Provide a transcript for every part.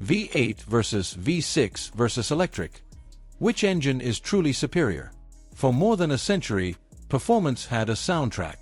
V8 versus V6 versus electric. Which engine is truly superior? For more than a century, performance had a soundtrack.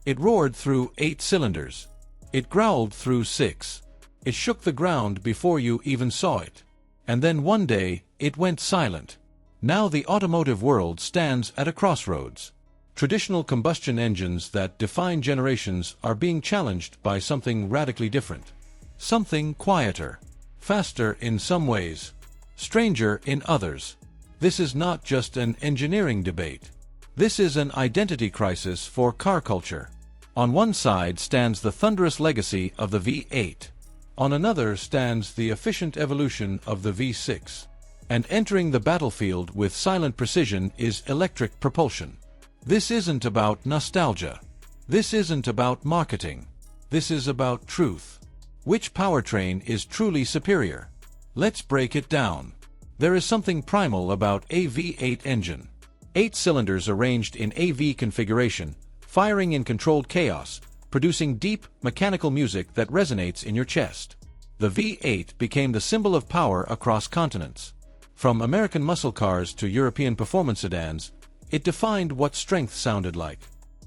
It roared through 8 cylinders. It growled through 6. It shook the ground before you even saw it. And then one day, it went silent. Now the automotive world stands at a crossroads. Traditional combustion engines that define generations are being challenged by something radically different. Something quieter. Faster in some ways. Stranger in others. This is not just an engineering debate. This is an identity crisis for car culture. On one side stands the thunderous legacy of the V8. On another stands the efficient evolution of the V6. And entering the battlefield with silent precision is electric propulsion. This isn't about nostalgia. This isn't about marketing. This is about truth. Which powertrain is truly superior? Let's break it down. There is something primal about a V8 engine. 8 cylinders arranged in AV configuration, firing in controlled chaos, producing deep, mechanical music that resonates in your chest. The V8 became the symbol of power across continents. From American muscle cars to European performance sedans, it defined what strength sounded like.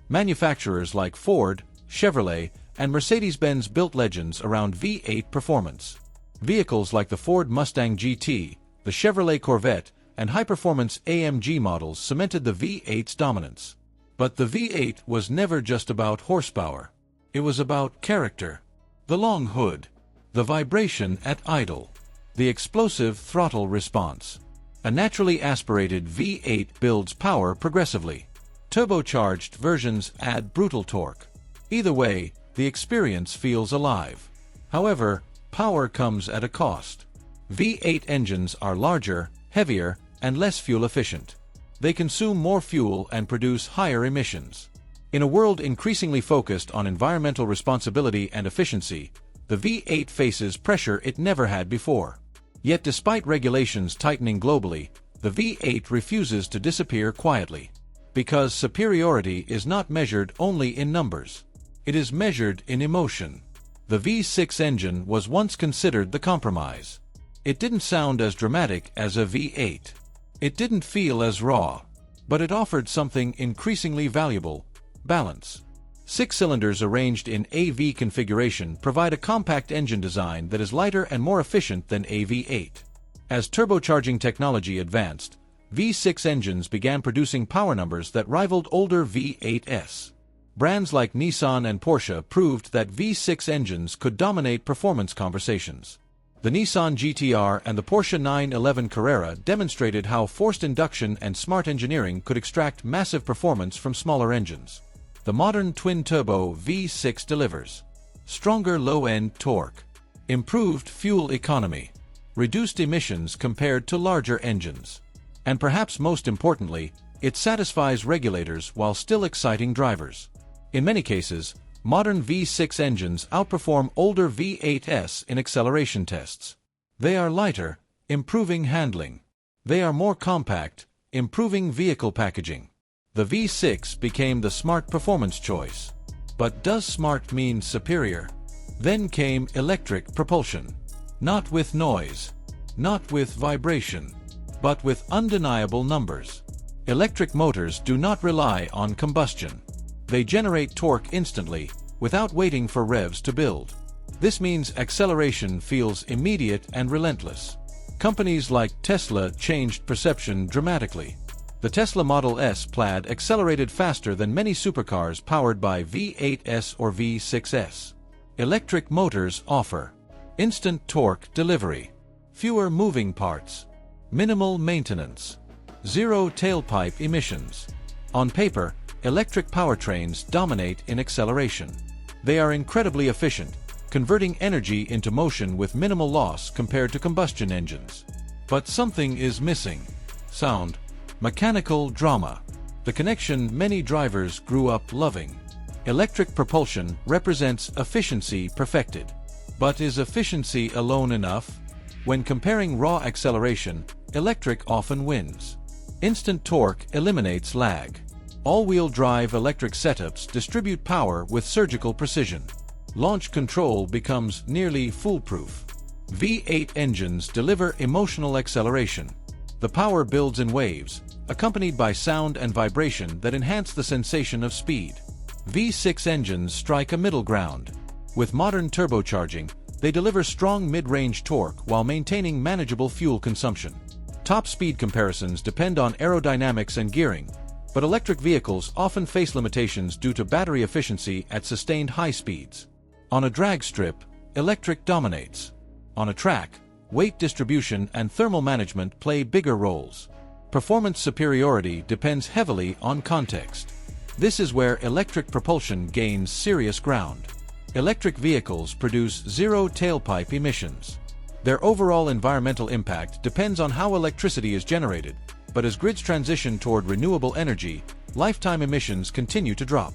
Manufacturers like Ford, Chevrolet, and Mercedes-Benz built legends around V8 performance. Vehicles like the Ford Mustang GT, the Chevrolet Corvette, and high-performance AMG models cemented the V8's dominance. But the V8 was never just about horsepower. It was about character. The long hood. The vibration at idle. The explosive throttle response. A naturally aspirated V8 builds power progressively. Turbocharged versions add brutal torque. Either way, the experience feels alive. However, power comes at a cost. V8 engines are larger, heavier, and less fuel efficient. They consume more fuel and produce higher emissions. In a world increasingly focused on environmental responsibility and efficiency, the V8 faces pressure it never had before. Yet despite regulations tightening globally, the V8 refuses to disappear quietly. Because superiority is not measured only in numbers. It is measured in emotion. The V6 engine was once considered the compromise. It didn't sound as dramatic as a V8. It didn't feel as raw. But it offered something increasingly valuable: balance. 6 cylinders arranged in AV configuration provide a compact engine design that is lighter and more efficient than a V8. As turbocharging technology advanced, V6 engines began producing power numbers that rivaled older V8s. Brands like Nissan and Porsche proved that V6 engines could dominate performance conversations. The Nissan GT-R and the Porsche 911 Carrera demonstrated how forced induction and smart engineering could extract massive performance from smaller engines. The modern twin-turbo V6 delivers stronger low-end torque, improved fuel economy, reduced emissions compared to larger engines, and perhaps most importantly, it satisfies regulators while still exciting drivers. In many cases, modern V6 engines outperform older V8s in acceleration tests. They are lighter, improving handling. They are more compact, improving vehicle packaging. The V6 became the smart performance choice. But does smart mean superior? Then came electric propulsion. Not with noise, not with vibration, but with undeniable numbers. Electric motors do not rely on combustion. They generate torque instantly, without waiting for revs to build. This means acceleration feels immediate and relentless. Companies like Tesla changed perception dramatically. The Tesla Model S Plaid accelerated faster than many supercars powered by V8s or V6s. Electric motors offer instant torque delivery, fewer moving parts, minimal maintenance, zero tailpipe emissions. On paper, electric powertrains dominate in acceleration. They are incredibly efficient, converting energy into motion with minimal loss compared to combustion engines. But something is missing. Sound. Mechanical drama. The connection many drivers grew up loving. Electric propulsion represents efficiency perfected. But is efficiency alone enough? When comparing raw acceleration, electric often wins. Instant torque eliminates lag. All-wheel drive electric setups distribute power with surgical precision. Launch control becomes nearly foolproof. V8 engines deliver emotional acceleration. The power builds in waves, accompanied by sound and vibration that enhance the sensation of speed. V6 engines strike a middle ground. With modern turbocharging, they deliver strong mid-range torque while maintaining manageable fuel consumption. Top speed comparisons depend on aerodynamics and gearing, but electric vehicles often face limitations due to battery efficiency at sustained high speeds. On a drag strip, electric dominates. On a track, weight distribution and thermal management play bigger roles. Performance superiority depends heavily on context. This is where electric propulsion gains serious ground. Electric vehicles produce zero tailpipe emissions. Their overall environmental impact depends on how electricity is generated, but as grids transition toward renewable energy, lifetime emissions continue to drop.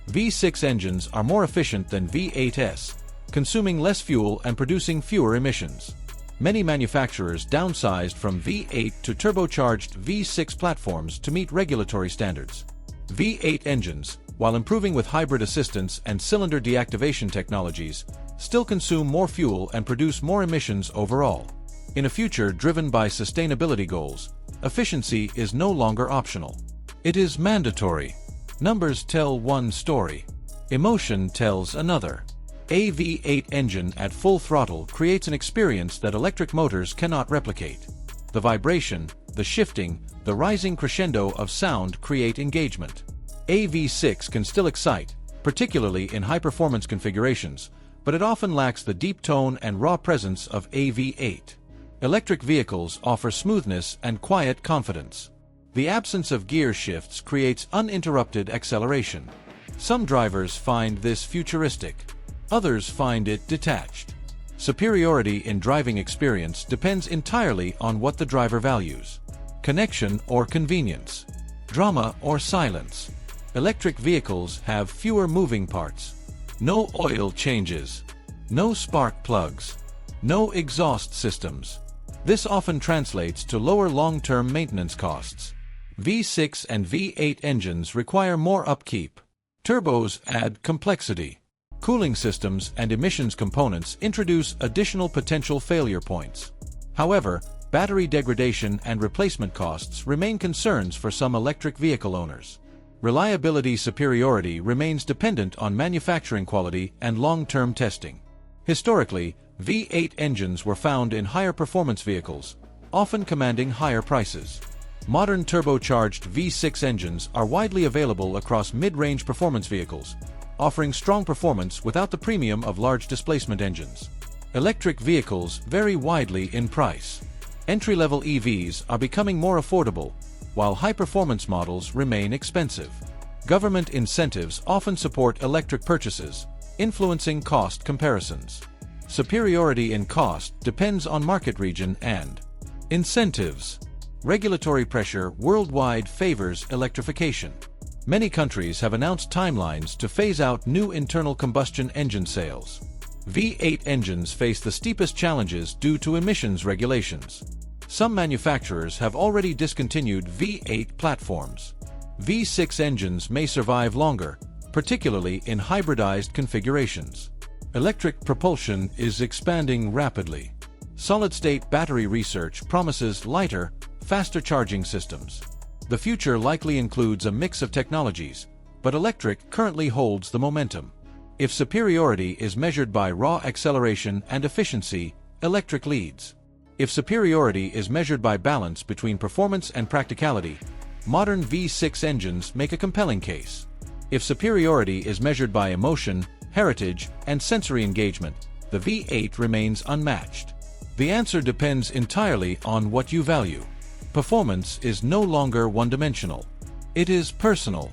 V6 engines are more efficient than V8s, consuming less fuel and producing fewer emissions. Many manufacturers downsized from V8 to turbocharged V6 platforms to meet regulatory standards. V8 engines, while improving with hybrid assistance and cylinder deactivation technologies, still consume more fuel and produce more emissions overall. In a future driven by sustainability goals, efficiency is no longer optional. It is mandatory. Numbers tell one story. Emotion tells another. A V8 engine at full throttle creates an experience that electric motors cannot replicate. The vibration, the shifting, the rising crescendo of sound create engagement. A V6 can still excite, particularly in high-performance configurations, but it often lacks the deep tone and raw presence of a V8. Electric vehicles offer smoothness and quiet confidence. The absence of gear shifts creates uninterrupted acceleration. Some drivers find this futuristic. Others find it detached. Superiority in driving experience depends entirely on what the driver values. Connection or convenience. Drama or silence. Electric vehicles have fewer moving parts. No oil changes. No spark plugs. No exhaust systems. This often translates to lower long-term maintenance costs. V6 and V8 engines require more upkeep. Turbos add complexity. Cooling systems and emissions components introduce additional potential failure points. However, battery degradation and replacement costs remain concerns for some electric vehicle owners. Reliability superiority remains dependent on manufacturing quality and long-term testing. Historically, V8 engines were found in higher performance vehicles, often commanding higher prices. Modern turbocharged V6 engines are widely available across mid-range performance vehicles, offering strong performance without the premium of large displacement engines. Electric vehicles vary widely in price. Entry-level EVs are becoming more affordable, while high-performance models remain expensive. Government incentives often support electric purchases, influencing cost comparisons. Superiority in cost depends on market region and incentives. Regulatory pressure worldwide favors electrification. Many countries have announced timelines to phase out new internal combustion engine sales. V8 engines face the steepest challenges due to emissions regulations. Some manufacturers have already discontinued V8 platforms. V6 engines may survive longer, particularly in hybridized configurations. Electric propulsion is expanding rapidly. Solid-state battery research promises lighter, faster charging systems. The future likely includes a mix of technologies, but electric currently holds the momentum. If superiority is measured by raw acceleration and efficiency, electric leads. If superiority is measured by balance between performance and practicality, modern V6 engines make a compelling case. If superiority is measured by emotion, heritage, and sensory engagement, the V8 remains unmatched. The answer depends entirely on what you value. Performance is no longer one-dimensional. It is personal.